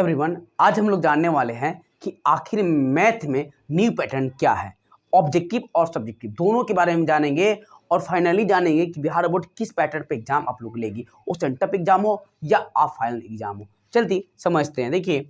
Everyone, आज हम लोग जानने वाले हैं कि आखिर मैथ में न्यू पैटर्न क्या है। ऑब्जेक्टिव और सब्जेक्टिव दोनों के बारे में जानेंगे और फाइनली जानेंगे कि बिहार बोर्ड किस पैटर्न पे एग्जाम आप लोग लेगी, वो सेंटअप एग्जाम हो या आप फाइनल एग्जाम हो। चलती समझते हैं। देखिए,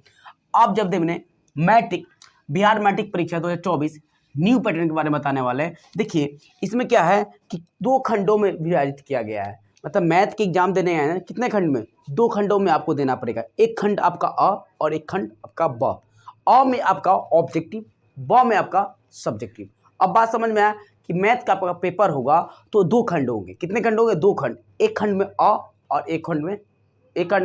आप जब देखने मैट्रिक बिहार मैट्रिक परीक्षा 2024 न्यू पैटर्न के बारे में बताने वाले हैं। देखिए, इसमें क्या है कि 2 खंडों में विभाजित किया गया है। मतलब मैथ के एग्जाम देने आए हैं, कितने खंड में? 2 खंडों में आपको देना पड़ेगा। एक खंड आपका अ और एक खंड आपका ब। अ में आपका ऑब्जेक्टिव, ब में आपका सब्जेक्टिव। अब बात समझ में आया कि मैथ का आपका पेपर होगा तो 2 खंड होंगे। कितने खंड होंगे? 2 खंड। एक खंड में अ और एक खंड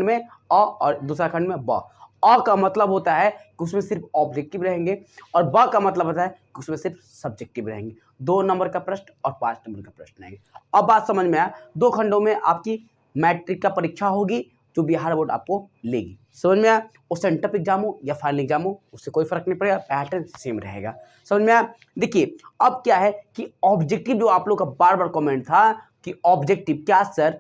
में अ और दूसरा खंड में ब। अ का मतलब होता है कि उसमें सिर्फ ऑब्जेक्टिव रहेंगे और ब का मतलब होता है कि उसमें सिर्फ सब्जेक्टिव रहेंगे। 2 नंबर का प्रश्न और 5 नंबर का प्रश्न रहेंगे। अब बात समझ में आया, 2 खंडों में आपकी मैट्रिक का परीक्षा होगी जो बिहार बोर्ड आपको लेगी। समझ में आया? वो सेंटअप एग्जाम हो या फाइनल एग्जाम हो, उससे कोई फर्क नहीं पड़ेगा, पैटर्न सेम रहेगा। समझ में आया? देखिए, अब क्या है कि ऑब्जेक्टिव जो आप लोग का बार बार कमेंट था कि ऑब्जेक्टिव क्या सर,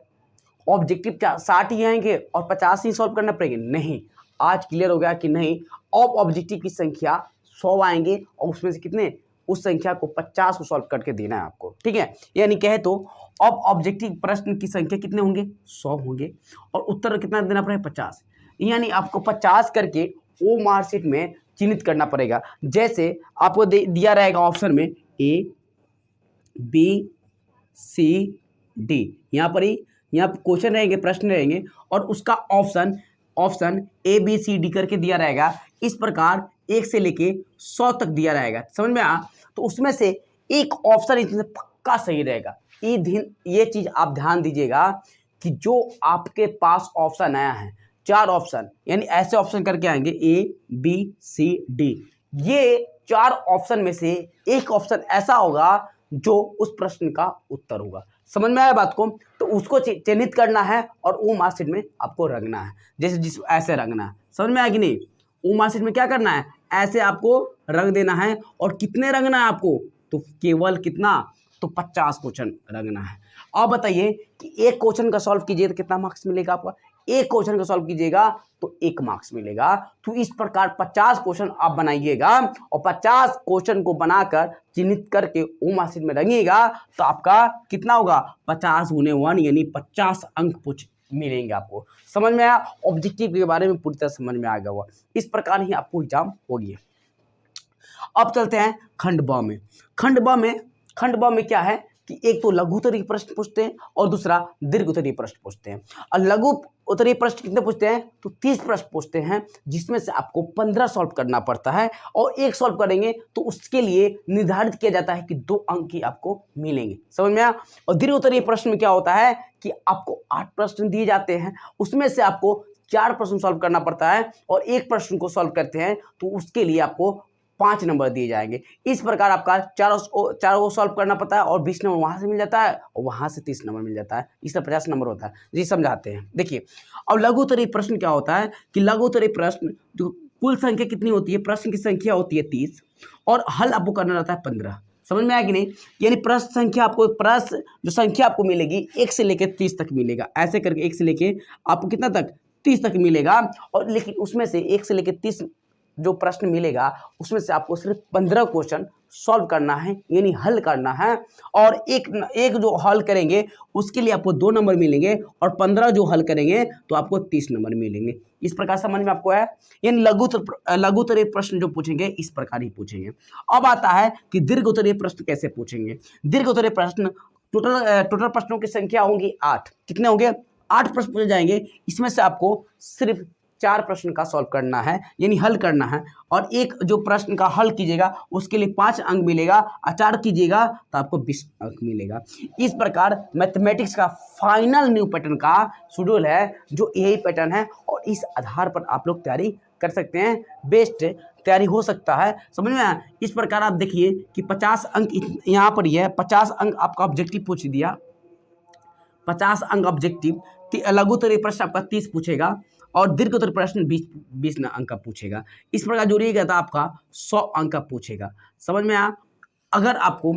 ऑब्जेक्टिव क्या 60 ही आएंगे और 50 ही सॉल्व करना पड़ेगा? नहीं, आज क्लियर हो गया कि नहीं, अब ऑब्जेक्टिव की संख्या 100 आएंगे और उसमें से कितने, उस संख्या को 50 को सॉल्व करके देना है आपको। ठीक है, यानी कहे तो अब ऑब्जेक्टिव प्रश्न की संख्या कितने होंगे? 100 होंगे और उत्तर कितना देना पड़ेगा? 50। यानी आपको 50 करके ओ मार्कशीट में चिन्हित करना पड़ेगा। जैसे आपको दिया रहेगा ऑप्शन में ए बी सी डी, यहाँ पर ही यहाँ क्वेश्चन रहेंगे, प्रश्न रहेंगे और उसका option A B C D करके दिया रहेगा। इस प्रकार 1 से लेके 100 तक दिया रहेगा। समझ में आ? तो उसमें से एक ऑप्शन इसमें पक्का सही रहेगा। ये चीज आप ध्यान दीजिएगा कि जो आपके पास ऑप्शन आया है, 4 ऑप्शन, यानी ऐसे ऑप्शन करके आएंगे ए बी सी डी, ये 4 ऑप्शन में से एक ऑप्शन ऐसा होगा जो उस प्रश्न का उत्तर होगा। समझ में आया बात को? तो उसको चिन्हित करना है और वो मार्कशीट में आपको रंगना है। जैसे ऐसे रंगना है। समझ में आया कि नहीं? वो मार्कशीट में क्या करना है, ऐसे आपको रंग देना है। और कितने रंगना है आपको? तो केवल कितना? तो 50 क्वेश्चन रंगना है। अब बताइए कि एक क्वेश्चन का सॉल्व कीजिए तो कितना मार्क्स मिलेगा आपका? एक क्वेश्चन का सॉल्व कीजिएगा तो 1 मार्क्स मिलेगा। तो इस प्रकार 50 क्वेश्चन आप बनाइएगा और 50 क्वेश्चन को बनाकर चिन्हित करके वो मार्कशीट में रंगिएगा तो आपका कितना होगा? 50 गुने 1 यानी 50 अंक मिलेंगे आपको। समझ में आया? ऑब्जेक्टिव के बारे में पूरी तरह समझ में आ गया हुआ। इस प्रकार ही आपको एग्जाम होगी। अब चलते हैं खंड ब में। खंड ब में क्या है कि एक तो लघु उत्तरीय प्रश्न पूछते हैं और दूसरा दीर्घ उत्तरीय प्रश्न पूछते हैं। और लघु उत्तरीय प्रश्न कितने पूछते हैं? तो 30 प्रश्न पूछते हैं, जिसमें से आपको 15 सॉल्व करना पड़ता है और एक सॉल्व करेंगे तो उसके लिए निर्धारित किया जाता है कि 2 अंक ही आपको मिलेंगे। समझ में आया? और दीर्घ उत्तरीय प्रश्न में क्या होता है कि आपको 8 प्रश्न दिए जाते हैं, उसमें से आपको 4 प्रश्न सॉल्व करना पड़ता है और एक प्रश्न को सॉल्व करते हैं तो उसके लिए आपको 5 नंबर दिए जाएंगे। इस प्रकार आपका चारों को सॉल्व करना पड़ता है और 20 नंबर वहां से मिल जाता है और वहां से 30 नंबर मिल जाता है। इससे 50 नंबर होता है। जी समझाते हैं। देखिए, अब लघु उत्तरीय प्रश्न क्या होता है कि लघु उत्तरीय प्रश्न जो कुल संख्या कितनी होती है, प्रश्न की संख्या होती है 30 और हल आपको करना रहता है 15। समझ में आया कि नहीं? यानी प्रश्न जो संख्या आपको मिलेगी 1 से लेकर 30 तक मिलेगा। ऐसे करके 1 से लेके आपको कितना तक? 30 तक मिलेगा। और लेकिन उसमें से 1 से लेकर 30 जो प्रश्न मिलेगा उसमें से आपको सिर्फ 15 क्वेश्चन सॉल्व करना है, यानी हल करना है। और एक जो हल करेंगे उसके लिए आपको 2 नंबर मिलेंगे और 15 जो हल करेंगे तो आपको 30 नंबर मिलेंगे। इस प्रकार समझ में आपको है? यानी लघु उत्तरीय प्रश्न जो पूछेंगे इस प्रकार ही पूछेंगे। अब आता है कि दीर्घ उत्तरीय प्रश्न कैसे पूछेंगे। दीर्घ उत्तरीय प्रश्न टोटल प्रश्नों की संख्या होंगी 8। कितने होंगे? 8 प्रश्न पूछे जाएंगे। इसमें से आपको सिर्फ 4 प्रश्न का सॉल्व करना है, यानी हल करना है। और एक जो प्रश्न का हल कीजिएगा उसके लिए 5 अंक मिलेगा, 4 कीजिएगा तो आपको 20 अंक मिलेगा। इस प्रकार मैथमेटिक्स का फाइनल न्यू पैटर्न का शेड्यूल है जो यही पैटर्न है और इस आधार पर आप लोग तैयारी कर सकते हैं। बेस्ट तैयारी हो सकता है। समझ में आया? इस प्रकार आप देखिए कि 50 अंक यहाँ पर ही है। 50 अंक आपका ऑब्जेक्टिव पूछ दिया, 50 अंक ऑब्जेक्टिव। लघु उत्तरीय प्रश्न आपका 30 पूछेगा और दीर्घ उत्तरीय प्रश्न 20 अंक का पूछेगा। इस प्रकार जोड़िएगा तो आपका 100 अंक का पूछेगा। समझ में आया? अगर आपको